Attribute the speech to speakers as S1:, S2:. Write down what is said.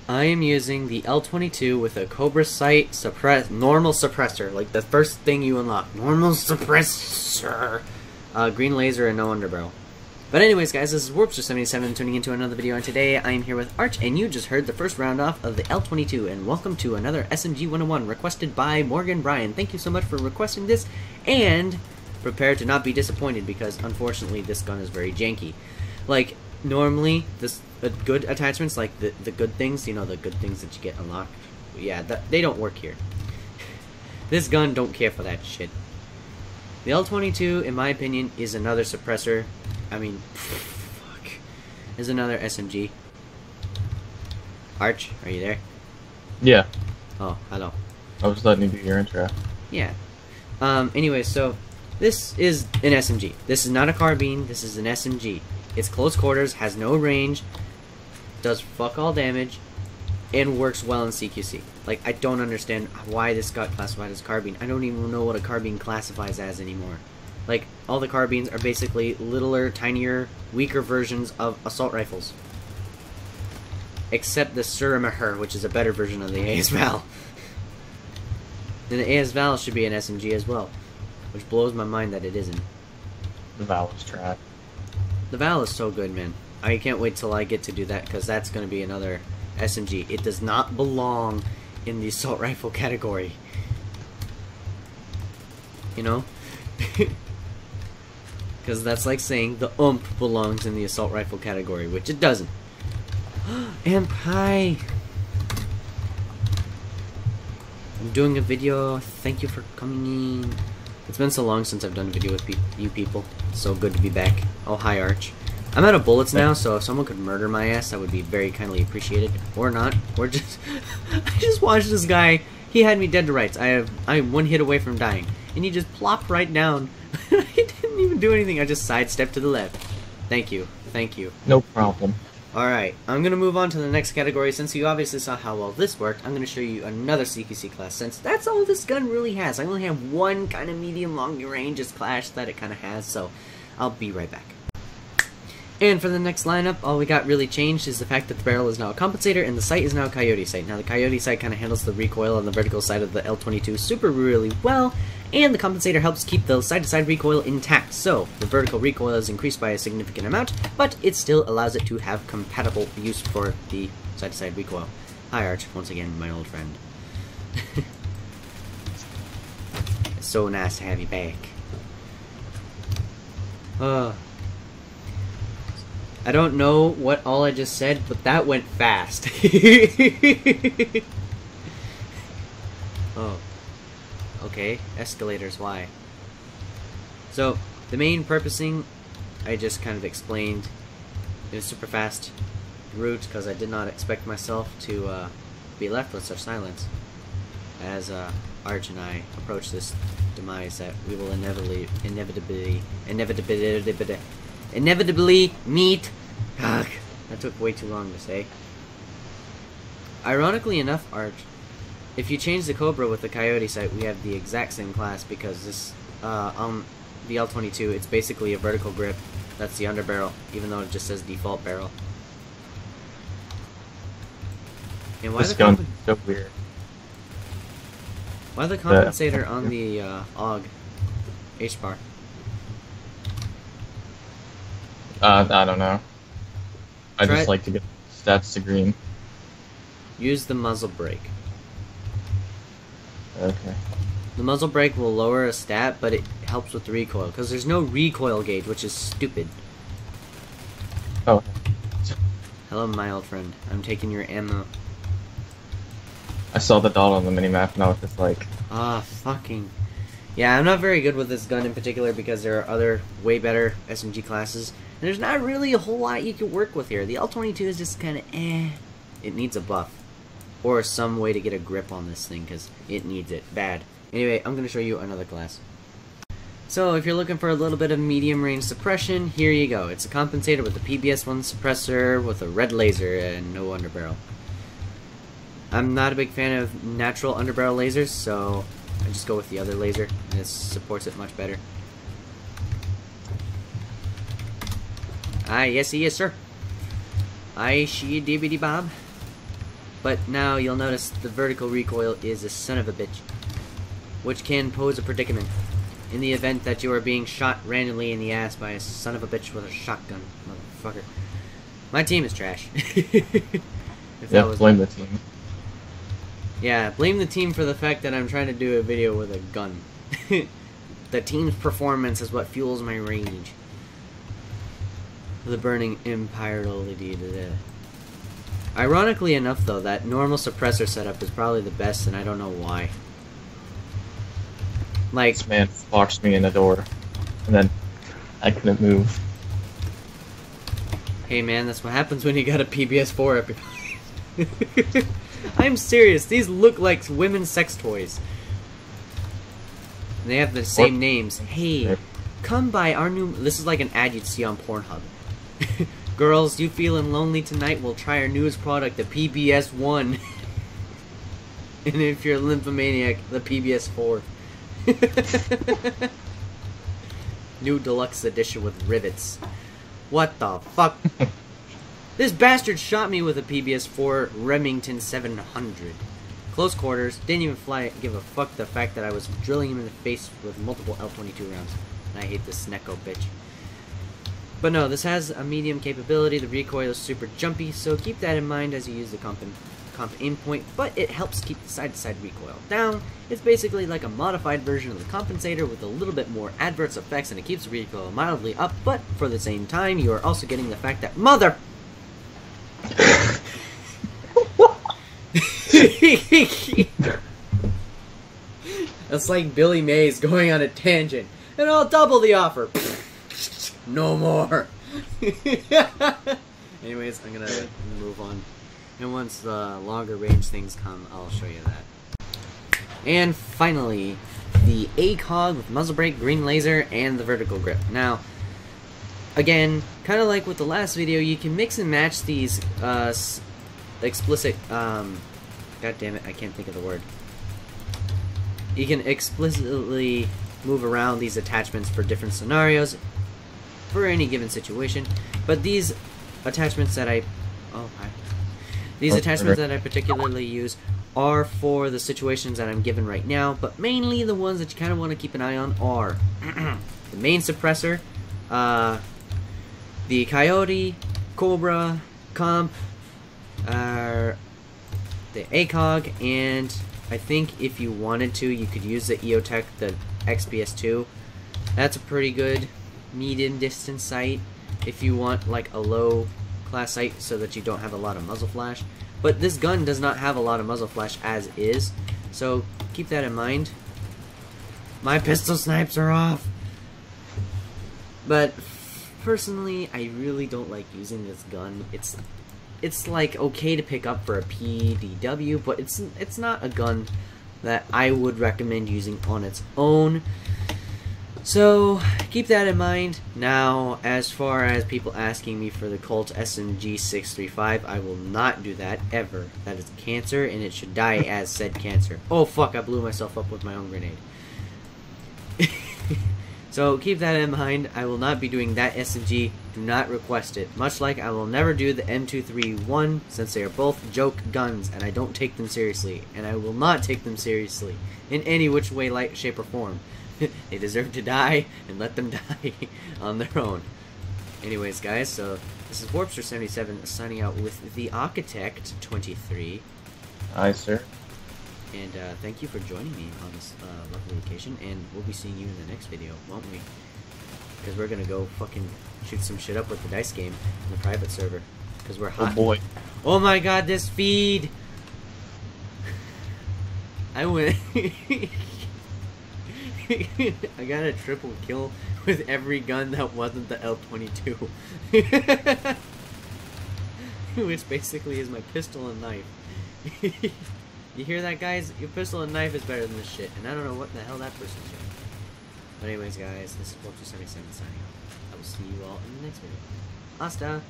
S1: I am using the L22 with a Cobra sight normal suppressor, like the first thing you unlock. Normal suppressor. Green laser and no underbarrel. But anyways, guys, this is Warpster77 tuning into another video, and today I am here with Arch, and you just heard the first round off of the L22, and welcome to another SMG 101 requested by Morgan Bryan. Thank you so much for requesting this, and prepare to not be disappointed, because unfortunately this gun is very janky. Like, normally, good attachments, like the good things, you know, the good things that you get unlocked, yeah, they don't work here. This gun don't care for that shit. The L22, in my opinion, is another suppressor. I mean, fuck. Is another SMG. Arch, are you there?
S2: Yeah.
S1: Oh, hello.
S2: I was letting you do your intro.
S1: Yeah. Anyway, so this is an SMG. This is not a carbine. This is an SMG. It's close quarters, has no range, does fuck all damage, and works well in CQC. Like, I don't understand why this got classified as carbine. I don't even know what a carbine classifies as anymore. Like, all the carbines are basically littler, tinier, weaker versions of assault rifles. Except the Suramaher, which is a better version of the AS Val. And the AS Val should be an SMG as well, which blows my mind that it isn't.
S2: The Val is trash.
S1: The Val is so good, man. I can't wait till I get to do that, because that's going to be another SMG. It does not belong in the assault rifle category. You know? Because that's like saying the belongs in the assault rifle category, which it doesn't. And hi! I'm doing a video. Thank you for coming in. It's been so long since I've done a video with you people. It's so good to be back. Oh, hi, Arch. I'm out of bullets now, so if someone could murder my ass, that would be very kindly appreciated. Or not. Or just... I just watched this guy. He had me dead to rights. I'm one hit away from dying. And he just plopped right down. I didn't even do anything. I just sidestepped to the left. Thank you. Thank you.
S2: No problem.
S1: Alright, I'm going to move on to the next category. Since you obviously saw how well this worked, I'm going to show you another CQC class, since that's all this gun really has. I only have one kind of medium-long range class that it kind of has, so I'll be right back. And for the next lineup, all we got really changed is the fact that the barrel is now a compensator and the sight is now a coyote sight. Now the coyote sight kind of handles the recoil on the vertical side of the L22 really well, and the compensator helps keep the side-to-side recoil intact. So the vertical recoil is increased by a significant amount, but it still allows it to have compatible use for the side-to-side recoil. Hi Arch, once again, my old friend. It's so nice to have you back. I don't know what all I just said, but that went fast. Oh. Okay, escalators, why? So, the main purposing, I just kind of explained. It was super fast route, because I did not expect myself to be left with such silence. As Arch and I approach this demise that we will inevitably meet. Ugh, that took way too long to say. Ironically enough, Arch, if you change the Cobra with the Coyote sight, we have the exact same class, because this, on the L22, it's basically a vertical grip. That's the underbarrel, even though it just says default barrel. And why
S2: this gun is so weird.
S1: Why the compensator on the AUG H-bar?
S2: I don't know. I just like to get stats to green.
S1: Use the muzzle brake.
S2: Okay.
S1: The muzzle brake will lower a stat, but it helps with the recoil, because there's no recoil gauge, which is stupid.
S2: Oh.
S1: Hello, my old friend. I'm taking your ammo.
S2: I saw the dot on the minimap and I was just like...
S1: Ah, fucking... Yeah, I'm not very good with this gun in particular, because there are other, way better SMG classes. And there's not really a whole lot you can work with here. The L22 is just kind of eh. It needs a buff. Or some way to get a grip on this thing, because it needs it bad. Anyway, I'm going to show you another class. So, if you're looking for a little bit of medium range suppression, here you go. It's a compensator with a PBS-1 suppressor with a red laser and no underbarrel. I'm not a big fan of natural underbarrel lasers, so I just go with the other laser. This supports it much better. Yes, he is, sir. I she dibbity bob. But now you'll notice the vertical recoil is a son of a bitch, which can pose a predicament in the event that you are being shot randomly in the ass by a son of a bitch with a shotgun, motherfucker. My team is trash.
S2: Blame the team.
S1: Yeah, blame the team for the fact that I'm trying to do a video with a gun. The team's performance is what fuels my rage. The burning empire LED. Ironically enough, though, that normal suppressor setup is probably the best, and I don't know why. Like,
S2: this man boxed me in the door, and then I couldn't move.
S1: Hey man, that's what happens when you got a PBS4 up your I'm serious, these look like women's sex toys. And they have the same names. Hey, come by our new... This is like an ad you'd see on Pornhub. Girls, you feeling lonely tonight? We'll try our newest product, the PBS1. And if you're a lymphomaniac, the PBS4. New deluxe edition with rivets. What the fuck? This bastard shot me with a PBS4 Remington 700. Close quarters, didn't even give a fuck the fact that I was drilling him in the face with multiple L22 rounds. And I hate this Snecko bitch. But no, this has a medium capability, the recoil is super jumpy, so keep that in mind as you use the comp aim point, but it helps keep the side-to-side recoil down. It's basically like a modified version of the compensator with a little bit more adverse effects, and it keeps the recoil mildly up, but for the same time, you are also getting the fact that mother... That's like Billy Mays going on a tangent, and I'll double the offer. No more. Anyways, I'm gonna move on, and once the longer range things come, I'll show you that. And finally, the ACOG with muzzle brake, green laser, and the vertical grip. Now, again, kind of like with the last video, you can mix and match these explicit. God damn it, I can't think of the word. You can explicitly move around these attachments for different scenarios, for any given situation, but these attachments that I particularly use are for the situations that I'm given right now, but mainly the ones that you kind of want to keep an eye on are the main suppressor, the Coyote, Cobra, Comp, the ACOG, and I think if you wanted to, you could use the EOTech, the XPS2. That's a pretty good medium distance sight if you want like a low class sight so that you don't have a lot of muzzle flash, but this gun does not have a lot of muzzle flash as is, so keep that in mind. My pistol snipes are off, but personally I really don't like using this gun. It's like okay to pick up for a PDW, but it's not a gun that I would recommend using on its own. So, keep that in mind. Now, as far as people asking me for the Colt SMG 635, I will not do that, ever. That is cancer, and it should die as said cancer. Oh fuck, I blew myself up with my own grenade. So, keep that in mind. I will not be doing that SMG. Do not request it. Much like I will never do the M231, since they are both joke guns, and I don't take them seriously. And I will not take them seriously, in any which way, light, shape, or form. They deserve to die, and let them die on their own. Anyways, guys, so this is Warpster77 signing out with the Architect 23.
S2: Aye, sir.
S1: And thank you for joining me on this lovely occasion, and we'll be seeing you in the next video, won't we? Because we're gonna go fucking shoot some shit up with the dice game in the private server. Because we're hot.
S2: Oh boy.
S1: Oh my god, this feed! I went... I got a triple kill with every gun that wasn't the L22. Which basically is my pistol and knife. You hear that, guys? Your pistol and knife is better than this shit, and I don't know what the hell that person's doing. But anyways, guys, this is Warpster77 signing off. I will see you all in the next video. Hasta!